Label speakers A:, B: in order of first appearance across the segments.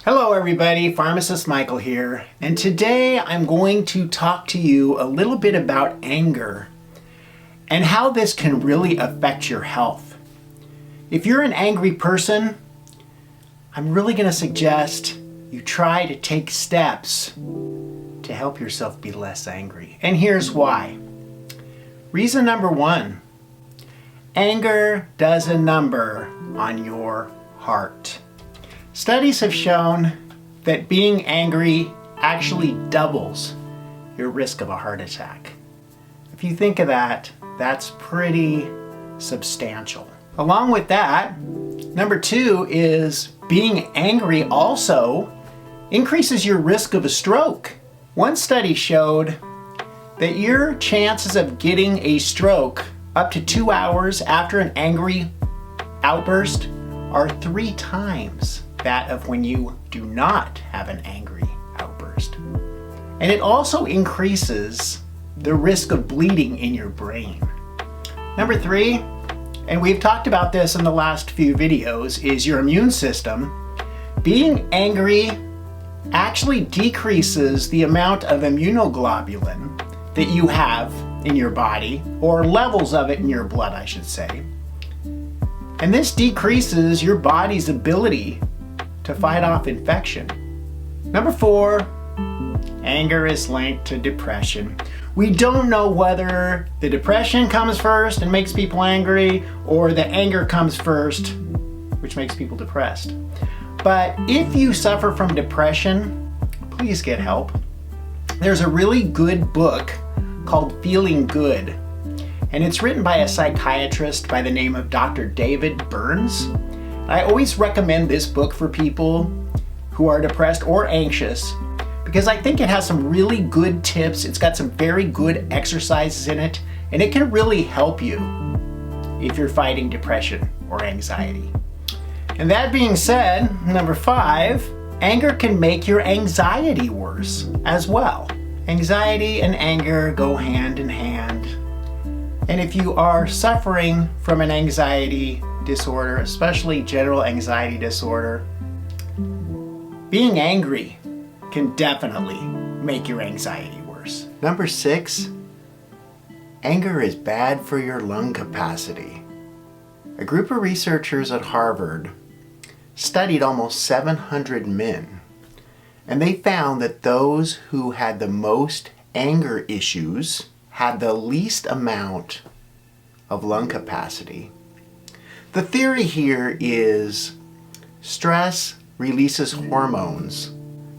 A: Hello everybody, Pharmacist Michael here, and today I'm going to talk to you a little bit about anger and how this can really affect your health. If you're an angry person, I'm really going to suggest you try to take steps to help yourself be less angry. And here's why. Reason number one, anger does a number on your heart. Studies have shown that being angry actually doubles your risk of a heart attack. If you think of that, that's pretty substantial. Along with that, number two is being angry also increases your risk of a stroke. One study showed that your chances of getting a stroke up to 2 hours after an angry outburst are 3 times that of when you do not have an angry outburst. And it also increases the risk of bleeding in your brain. Number three, and we've talked about this in the last few videos, is your immune system. Being angry actually decreases the amount of immunoglobulin that you have in your body, or levels of it in your blood, I should say. And this decreases your body's ability to fight off infection. Number four, anger is linked to depression. We don't know whether the depression comes first and makes people angry, or the anger comes first, which makes people depressed. But if you suffer from depression, please get help. There's a really good book called Feeling Good, and it's written by a psychiatrist by the name of Dr. David Burns. I always recommend this book for people who are depressed or anxious because I think it has some really good tips. It's got some very good exercises in it, and it can really help you if you're fighting depression or anxiety. And that being said, number five, anger can make your anxiety worse as well. Anxiety and anger go hand in hand. And if you are suffering from an anxiety disorder, especially general anxiety disorder, being angry can definitely make your anxiety worse. Number six, anger is bad for your lung capacity. A group of researchers at Harvard studied almost 700 men, and they found that those who had the most anger issues had the least amount of lung capacity. The theory here is stress releases hormones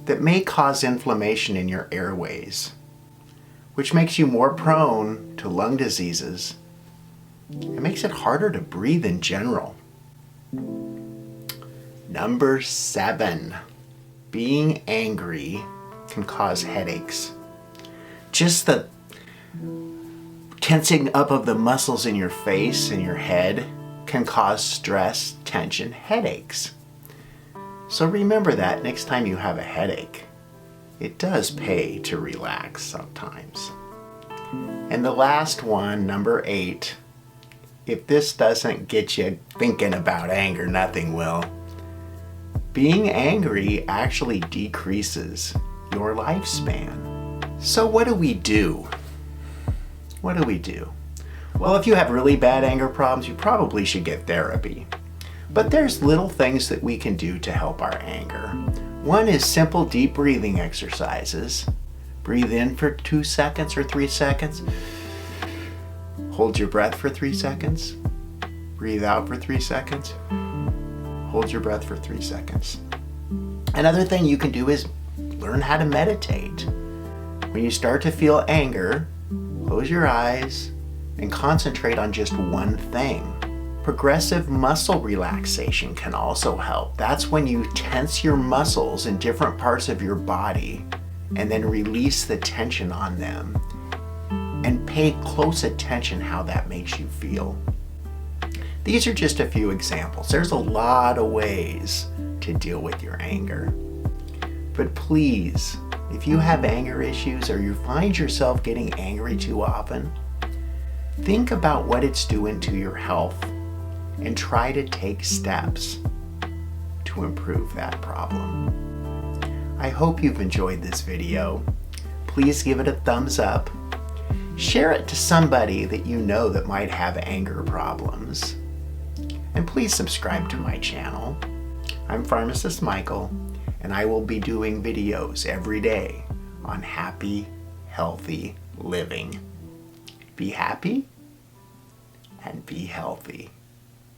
A: that may cause inflammation in your airways, which makes you more prone to lung diseases. It makes it harder to breathe in general. Number seven, being angry can cause headaches. Just the tensing up of the muscles in your face and your head can cause stress, tension, headaches. So remember that next time you have a headache. It does pay to relax sometimes. And the last one, number eight, if this doesn't get you thinking about anger, nothing will. Being angry actually decreases your lifespan. So what do we do? What do we do? Well, if you have really bad anger problems, you probably should get therapy. But there's little things that we can do to help our anger. One is simple deep breathing exercises. Breathe in for 2 seconds or 3 seconds. Hold your breath for 3 seconds. Breathe out for 3 seconds. Hold your breath for 3 seconds. Another thing you can do is learn how to meditate. When you start to feel anger, close your eyes and concentrate on just one thing. Progressive muscle relaxation can also help. That's when you tense your muscles in different parts of your body and then release the tension on them. And pay close attention how that makes you feel. These are just a few examples. There's a lot of ways to deal with your anger. But please, if you have anger issues or you find yourself getting angry too often, think about what it's doing to your health and try to take steps to improve that problem. I hope you've enjoyed this video. Please give it a thumbs up. Share it to somebody that you know that might have anger problems. And please subscribe to my channel. I'm Pharmacist Michael, and I will be doing videos every day on happy, healthy living. Be happy and be healthy.